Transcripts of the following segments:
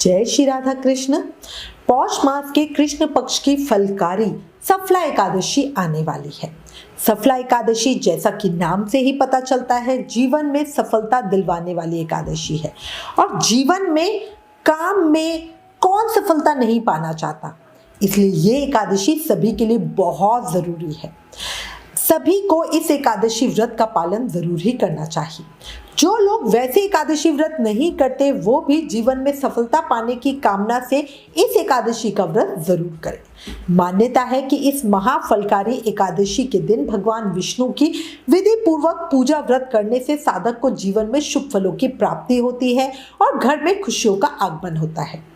जय श्री राधा कृष्ण। पौष मास के कृष्ण पक्ष की फलकारी सफला एकादशी आने वाली है। सफला एकादशी जैसा कि नाम से ही पता चलता है, जीवन में सफलता दिलवाने वाली एकादशी है। और जीवन में काम में कौन सफलता नहीं पाना चाहता, इसलिए ये एकादशी सभी के लिए बहुत जरूरी है। सभी को इस एकादशी व्रत का पालन जरूर ही करना चाहिए। जो लोग वैसे एकादशी व्रत नहीं करते वो भी जीवन में सफलता पाने की कामना से इस एकादशी का व्रत जरूर करें। मान्यता है कि इस महाफलकारी एकादशी के दिन भगवान विष्णु की विधि पूर्वक पूजा व्रत करने से साधक को जीवन में शुभ फलों की प्राप्ति होती है और घर में खुशियों का आगमन होता है।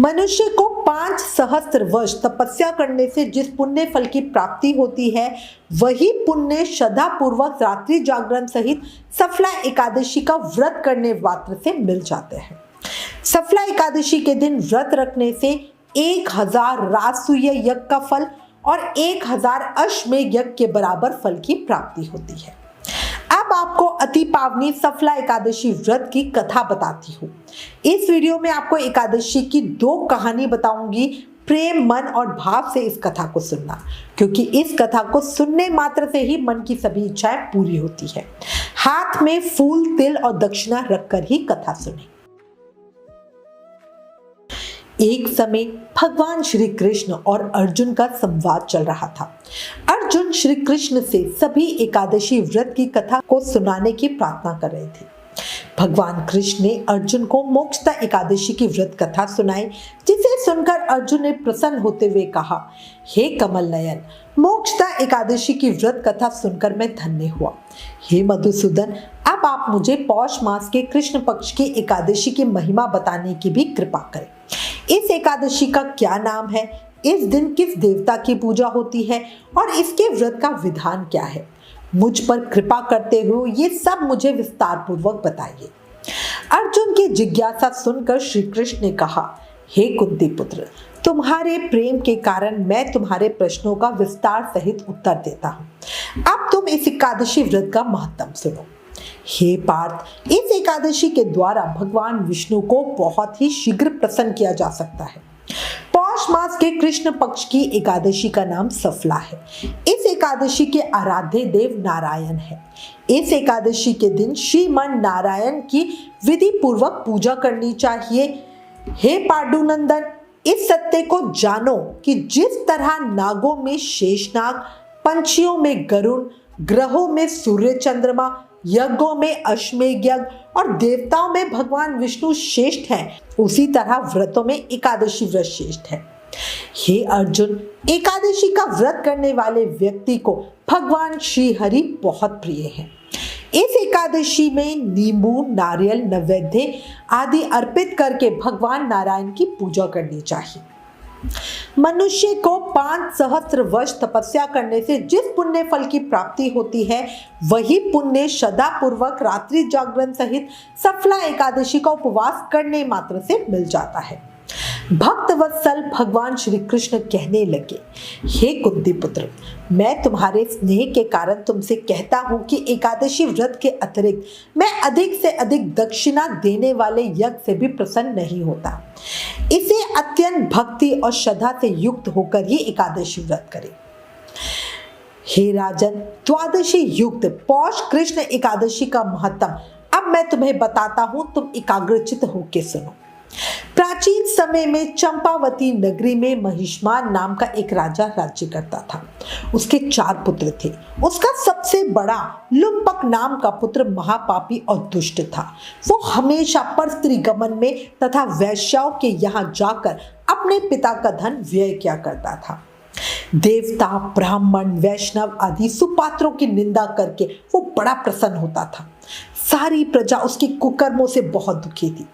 मनुष्य को 5 सहस्त्र वर्ष तपस्या करने से जिस पुण्य फल की प्राप्ति होती है, वही पुण्य श्रद्धा पूर्वक रात्रि जागरण सहित सफला एकादशी का व्रत करने मात्र से मिल जाते हैं। सफला एकादशी के दिन व्रत रखने से 1000 राजसूय यज्ञ का फल और 1000 अश्वमेध यज्ञ के बराबर फल की प्राप्ति होती है। अब आपको अति पावनी सफला एकादशी व्रत की कथा बताती हूँ। इस वीडियो में आपको एकादशी की 2 कहानी बताऊंगी। प्रेम, मन और भाव से इस कथा को सुनना, क्योंकि इस कथा को सुनने मात्र से ही मन की सभी इच्छाएं पूरी होती है। हाथ में फूल, तिल और दक्षिणा रखकर ही कथा सुने। एक समय भगवान श्री कृष्ण और अर्जुन का संवाद चल रहा था। अर्जुन श्री कृष्ण से सभी एकादशी व्रत की कथा को सुनाने की प्रार्थना कर रहे थे। भगवान कृष्ण ने अर्जुन को मोक्षदा एकादशी की व्रत कथा सुनाई, जिसे सुनकर अर्जुन ने प्रसन्न होते हुए कहा, हे कमल नयन, मोक्षदा एकादशी की व्रत कथा सुनकर मैं धन्य हुआ। हे मधुसूदन, अब आप मुझे पौष मास के कृष्ण पक्ष की एकादशी की महिमा बताने की भी कृपा करें। इस एकादशी का क्या नाम है, इस दिन किस देवता की पूजा होती है और इसके व्रत का विधान क्या है? मुझ पर कृपा करते हुए ये सब मुझे विस्तार पूर्वक बताइए। अर्जुन की जिज्ञासा सुनकर श्री कृष्ण ने कहा, हे कुंती पुत्र, तुम्हारे प्रेम के कारण मैं तुम्हारे प्रश्नों का विस्तार सहित उत्तर देता हूँ। अब तुम इस एकादशी व्रत का महत्व सुनो। हे पार्थ, इस एकादशी के द्वारा भगवान विष्णु को बहुत ही शीघ्र प्रसन्न किया जा सकता है। पौष मास के कृष्ण पक्ष की एकादशी का नाम सफला है। इस एकादशी के आराध्य देव नारायण है। इस एकादशी के दिन श्रीमन नारायण की विधि पूर्वक पूजा करनी चाहिए। हे पांडुनंदन, इस सत्य को जानो कि जिस तरह नागों में शेषनाग, पंछियों में गरुड़, ग्रहों में सूर्य चंद्रमा, यज्ञों में अश्वमेध यज्ञ और देवताओं में भगवान विष्णु श्रेष्ठ हैं, उसी तरह व्रतों में एकादशी व्रत श्रेष्ठ है। हे अर्जुन, एकादशी का व्रत करने वाले व्यक्ति को भगवान श्री हरि बहुत प्रिय है। इस एकादशी में नींबू, नारियल, नैवेद्य आदि अर्पित करके भगवान नारायण की पूजा करनी चाहिए। मनुष्य को 5 सहस्त्र वर्ष तपस्या करने से जिस पुण्य फल की प्राप्ति होती है, वही पुण्य श्रद्धा पूर्वक रात्रि जागरण सहित सफला एकादशी का उपवास करने मात्र से मिल जाता है। भक्त वत्सल भगवान श्री कृष्ण कहने लगे, हे कुंती पुत्र, मैं तुम्हारे स्नेह के कारण तुमसे कहता हूँ कि एकादशी व्रत के अतिरिक्त मैं अधिक से अधिक दक्षिणा देने वाले यज्ञ से भी प्रसन्न नहीं होता। इसे अत्यंत भक्ति और श्रद्धा से युक्त होकर ही एकादशी व्रत करें। हे राजन, द्वादशी युक्त पौष कृष्ण एकादशी का महत्व अब मैं तुम्हें बताता हूँ, तुम एकाग्रचित होकर सुनो। प्राचीन समय में चंपावती नगरी में महिष्मान नाम का एक राजा राज्य करता था। उसके 4 पुत्र थे। उसका सबसे बड़ा लुम्पक नाम का पुत्र महापापी और दुष्ट था। वो हमेशा परस्त्री गमन में तथा वैश्याओं के यहाँ जाकर अपने पिता का धन व्यय किया करता था। देवता, ब्राह्मण, वैष्णव आदि सुपात्रों की निंदा करके वो बड़ा प्रसन्न होता था। सारी प्रजा उसके कुकर्मों से बहुत दुखी थी,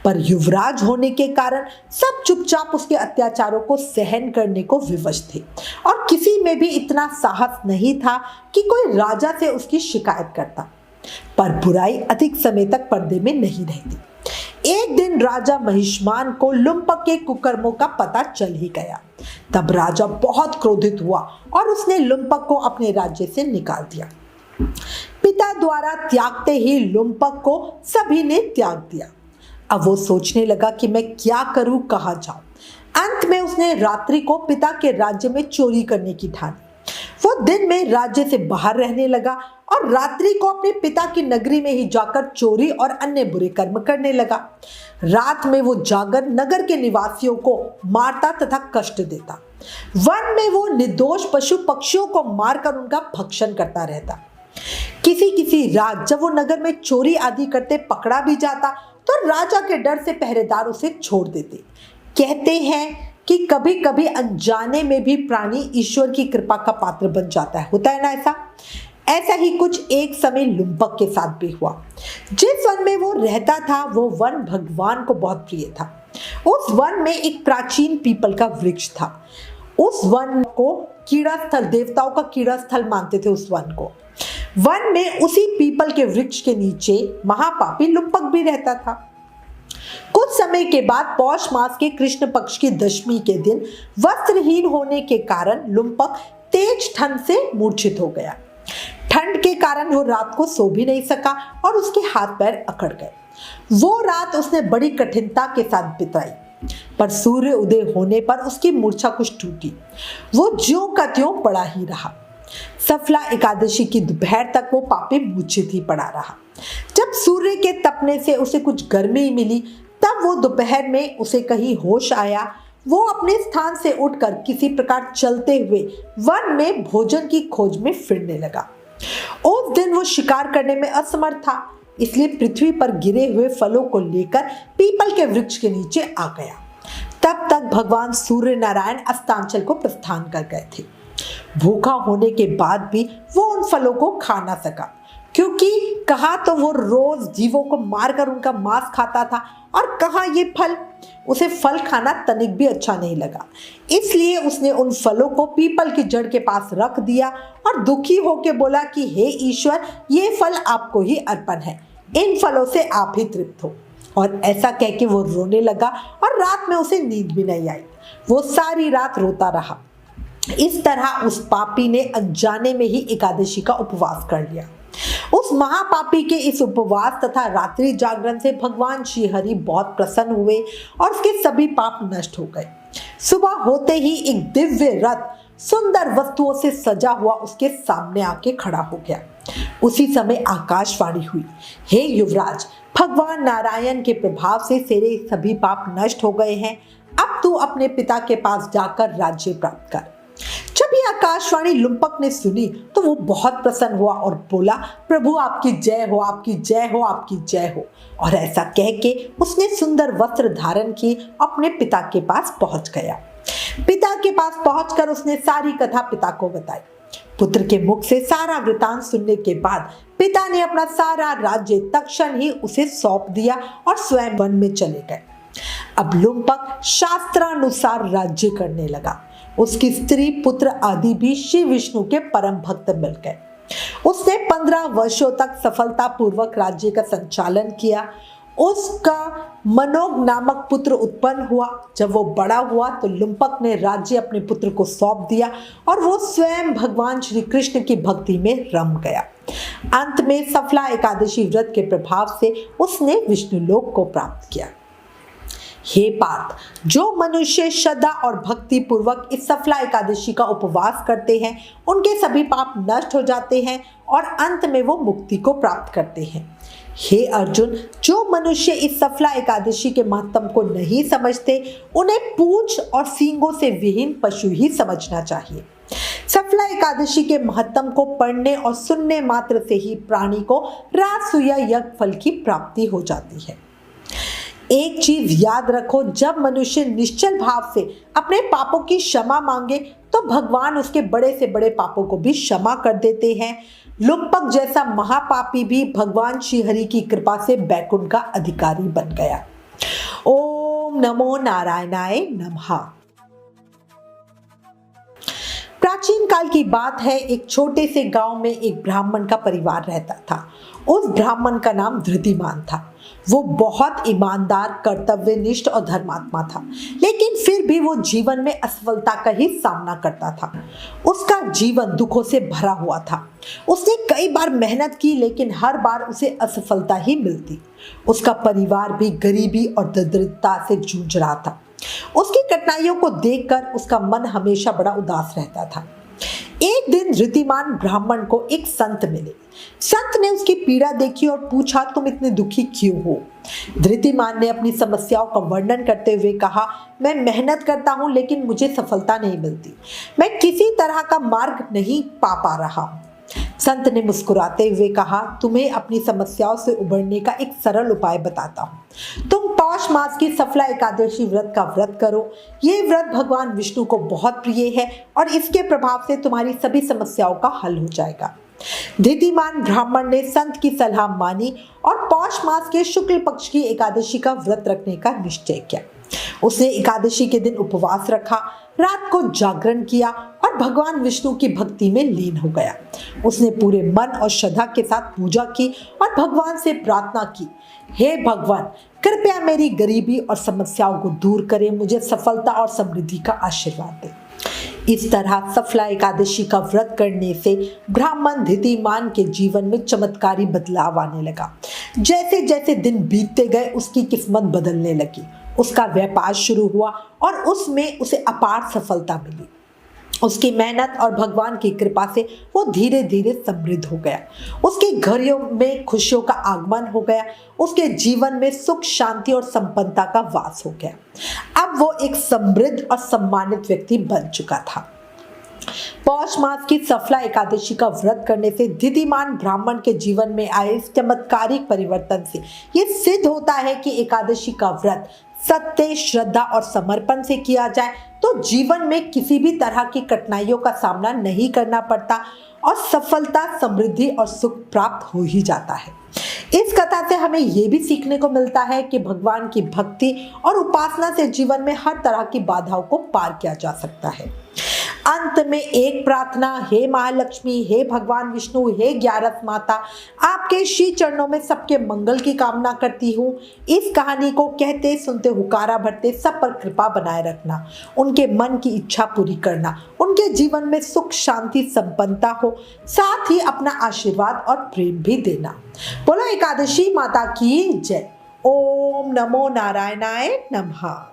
पर युवराज होने के कारण सब चुपचाप उसके अत्याचारों को सहन करने को विवश थे और किसी में भी इतना साहस नहीं था कि कोई राजा से उसकी शिकायत करता। पर बुराई अधिक समय तक पर्दे में नहीं रहती। एक दिन राजा महिष्मान को लुम्पक के कुकर्मों का पता चल ही गया। तब राजा बहुत क्रोधित हुआ और उसने लुम्पक को अपने राज्य से निकाल दिया। पिता द्वारा त्यागते ही लुम्पक को सभी ने त्याग दिया। अब वो सोचने लगा कि मैं क्या करूं, कहाँ जाऊं। अंत में उसने रात्रि को पिता के राज्य में चोरी करने की ठानी। वो दिन में राज्य से बाहर रहने लगा और रात्रि को अपने पिता की नगरी में ही जाकर चोरी और अन्य बुरे कर्म करने लगा। रात में वो जाकर नगर के निवासियों को मारता तथा कष्ट देता। वन में वो निर्दोष पशु पक्षियों को मारकर उनका भक्षण करता रहता। किसी किसी रात जब वो नगर में चोरी आदि करते पकड़ा भी जाता तो राजा के डर से पहरेदार उसे छोड़ देते। कहते हैं कि कभी कभी अनजाने में भी प्राणी ईश्वर की कृपा का पात्र बन जाता है। होता है ना ऐसा ही कुछ एक समय लुम्पक के साथ भी हुआ। जिस वन में वो रहता था वो वन भगवान को बहुत प्रिय था। उस वन में एक प्राचीन पीपल का वृक्ष था। उस वन को कीड़ा स्थल, देवताओं का कीड़ा स्थल मानते थे उस वन को। वन में उसी पीपल के वृक्ष के नीचे महापापी लुम्पक भी रहता था। कुछ समय के बाद पौष मास के कृष्ण पक्ष की दशमी के दिन वस्त्रहीन होने के कारण लुम्पक तेज ठंड से मूर्छित हो गया। ठंड के कारण वो रात को सो भी नहीं सका और उसके हाथ पैर अकड़ गए। वो रात उसने बड़ी कठिनता के साथ बिताई, पर सूर्य उदय होने पर उसकी मूर्छा कुछ टूटी। वो ज्यों का त्यों पड़ा ही रहा। सफला एकादशी की दोपहर तक वो पापी मूर्छित ही पड़ा रहा। जब सूर्य के तपने से उसे कुछ गर्मी मिली तब वो दोपहर में उसे कहीं होश आया। वो अपने स्थान से उठकर किसी प्रकार चलते हुए वन में भोजन की खोज में फिरने लगा। उस दिन वो शिकार करने में असमर्थ था, इसलिए पृथ्वी पर गिरे हुए फलों को लेकर पीपल के वृक्ष के नीचे आ गया। तब तक भगवान सूर्य नारायण अस्तांचल को प्रस्थान कर गए थे। भूखा होने के बाद भी वो उन फलों को खा ना सका, क्योंकि कहा तो वो रोज जीवों को मारकर उनका मांस खाता था और कहा ये फल। उसे फल खाना तनिक भी अच्छा नहीं लगा, इसलिए उसने उन फलों को पीपल की जड़ के पास रख दिया और दुखी होकर बोला कि हे ईश्वर, ये फल आपको ही अर्पण है, इन फलों से आप ही तृप्त हो। और ऐसा कह के वो रोने लगा और रात में उसे नींद भी नहीं आई। वो सारी रात रोता रहा। इस तरह उस पापी ने अनजाने में ही एकादशी का उपवास कर लिया। उस महापापी के इस उपवास तथा रात्रि जागरण से भगवान श्री हरि बहुत प्रसन्न हुए और उसके सभी पाप नष्ट हो गए। सुबह होते ही एक दिव्य रथ सुंदर वस्तुओं से सजा हुआ उसके सामने आके खड़ा हो गया। उसी समय आकाशवाणी हुई, हे युवराज, भगवान नारायण के प्रभाव से तेरे सभी पाप नष्ट हो गए हैं। अब तू अपने पिता के पास जाकर राज्य प्राप्त कर। जब ये आकाशवाणी लुम्पक ने सुनी तो वो बहुत प्रसन्न हुआ और बोला, प्रभु आपकी जय हो, आपकी जय हो, आपकी जय हो। और ऐसा कह के उसने सुंदर वस्त्र धारण की अपने पिता के पास पहुंच गया। पिता के पास पहुंचकर उसने सारी कथा पिता को बताई। पुत्र के मुख से सारा वृतांत सुनने के बाद पिता ने अपना सारा राज्य तत्क्षण ही उसे सौंप दिया और स्वयं वन में चले गए। अब लुम्पक शास्त्रानुसार राज्य करने लगा। उसकी स्त्री पुत्र आदि भी श्री विष्णु के परम भक्त मिल गए। उसने 15 वर्षों तक सफलता पूर्वक राज्य का संचालन किया। उसका मनोग नामक पुत्र उत्पन्न हुआ। जब वो बड़ा हुआ तो लुम्पक ने राज्य अपने पुत्र को सौंप दिया और वो स्वयं भगवान श्री कृष्ण की भक्ति में रम गया। अंत में सफला एकादशी व्रत के प्रभाव से उसने विष्णुलोक को प्राप्त किया। हे पार्थ, जो मनुष्य श्रद्धा और भक्ति पूर्वक इस सफला एकादशी का उपवास करते हैं उनके सभी पाप नष्ट हो जाते हैं और अंत में वो मुक्ति को प्राप्त करते हैं। हे अर्जुन, जो मनुष्य इस सफला एकादशी के महत्व को नहीं समझते उन्हें पूंछ और सींगों से विहीन पशु ही समझना चाहिए। सफला एकादशी के महत्व को पढ़ने और सुनने मात्र से ही प्राणी को राजसूय यज्ञ फल की प्राप्ति हो जाती है। एक चीज याद रखो, जब मनुष्य निश्चल भाव से अपने पापों की क्षमा मांगे तो भगवान उसके बड़े से बड़े पापों को भी क्षमा कर देते हैं। लुम्पक जैसा महापापी भी भगवान श्री हरि की कृपा से बैकुंठ का अधिकारी बन गया। ओम नमो नारायणाय नमः। प्राचीन काल की बात है, एक छोटे से गांव में एक ब्राह्मण का परिवार रहता था। उस ब्राह्मण का नाम धृतिमान था। वो बहुत ईमानदार, कर्तव्यनिष्ठ और धर्मात्मा था, लेकिन फिर भी वो जीवन में असफलता का ही सामना करता था। उसका जीवन दुखों से भरा हुआ था। उसने कई बार मेहनत की, लेकिन हर बार उसे असफलता ही मिलती। उसका परिवार भी गरीबी और दरिद्रता से जूझ रहा था। उसकी कठिनाइयों को देखकर उसका मन हमेशा बड़ा उदास रहता था। एक दिन ऋद्धिमान ब्राह्मण को एक संत मिले। संत ने उसकी पीड़ा देखी और पूछा, तुम इतने दुखी क्यों हो? ऋद्धिमान ने अपनी समस्याओं का वर्णन करते हुए कहा, मैं मेहनत करता हूं, लेकिन मुझे सफलता नहीं मिलती। मैं किसी तरह का मार्ग नहीं पा रहा हूं। संत ने मुस्कुराते हुए कहा, तुम्हें अपनी समस्याओं से उबरने का एक सरल उपाय बताता हूँ। तुम पौष मास की सफला एकादशी व्रत का व्रत करो। ये व्रत भगवान विष्णु को बहुत प्रिय है और इसके प्रभाव से तुम्हारी सभी समस्याओं का हल हो जाएगा। ऋद्धिमान ब्राह्मण ने संत की सलाह मानी और पौष मास के शुक्ल पक्ष की एकादशी का व्रत रखने का निश्चय किया। उसने एकादशी के दिन उपवास रखा, रात को जागरण किया और भगवान विष्णु की भक्ति में लीन हो गया। उसने पूरे मन और श्रद्धा के साथ पूजा की और भगवान से प्रार्थना की, हे भगवान, कृपया मेरी गरीबी और समस्याओं को दूर करें, मुझे सफलता और समृद्धि का आशीर्वाद दें। इस तरह सफला एकादशी का व्रत करने से ब्राह्मण ऋद्धिमान के जीवन में चमत्कारी बदलाव आने लगा। जैसे जैसे दिन बीतते गए उसकी किस्मत बदलने लगी। उसका व्यापार शुरू हुआ और उसमें उसे अपार सफलता मिली। उसकी मेहनत और भगवान की कृपा से वो धीरे धीरे समृद्ध हो गया। उसके घरों में खुशियों का आगमन हो गया। उसके जीवन में सुख, शांति और संपन्नता का वास हो गया। अब वो एक समृद्ध और सम्मानित व्यक्ति बन चुका था। पौष मास की सफला एकादशी का व्रत करने से ऋद्धिमान ब्राह्मण के जीवन में आए इस चमत्कारिक परिवर्तन से ये सिद्ध होता है कि एकादशी का व्रत सत्य, श्रद्धा और समर्पण से किया जाए तो जीवन में किसी भी तरह की कठिनाइयों का सामना नहीं करना पड़ता और सफलता, समृद्धि और सुख प्राप्त हो ही जाता है। इस कथा से हमें यह भी सीखने को मिलता है कि भगवान की भक्ति और उपासना से जीवन में हर तरह की बाधाओं को पार किया जा सकता है। अंत में एक प्रार्थना, हे महालक्ष्मी, हे भगवान विष्णु, हे ग्यारस माता, आपके श्री चरणों में सबके मंगल की कामना करती हूँ। इस कहानी को कहते सुनते हुकारा भरते सब पर कृपा बनाए रखना, उनके मन की इच्छा पूरी करना, उनके जीवन में सुख, शांति, संपन्नता हो, साथ ही अपना आशीर्वाद और प्रेम भी देना। बोलो एकादशी माता की जय। ओम नमो नारायणाय नमः।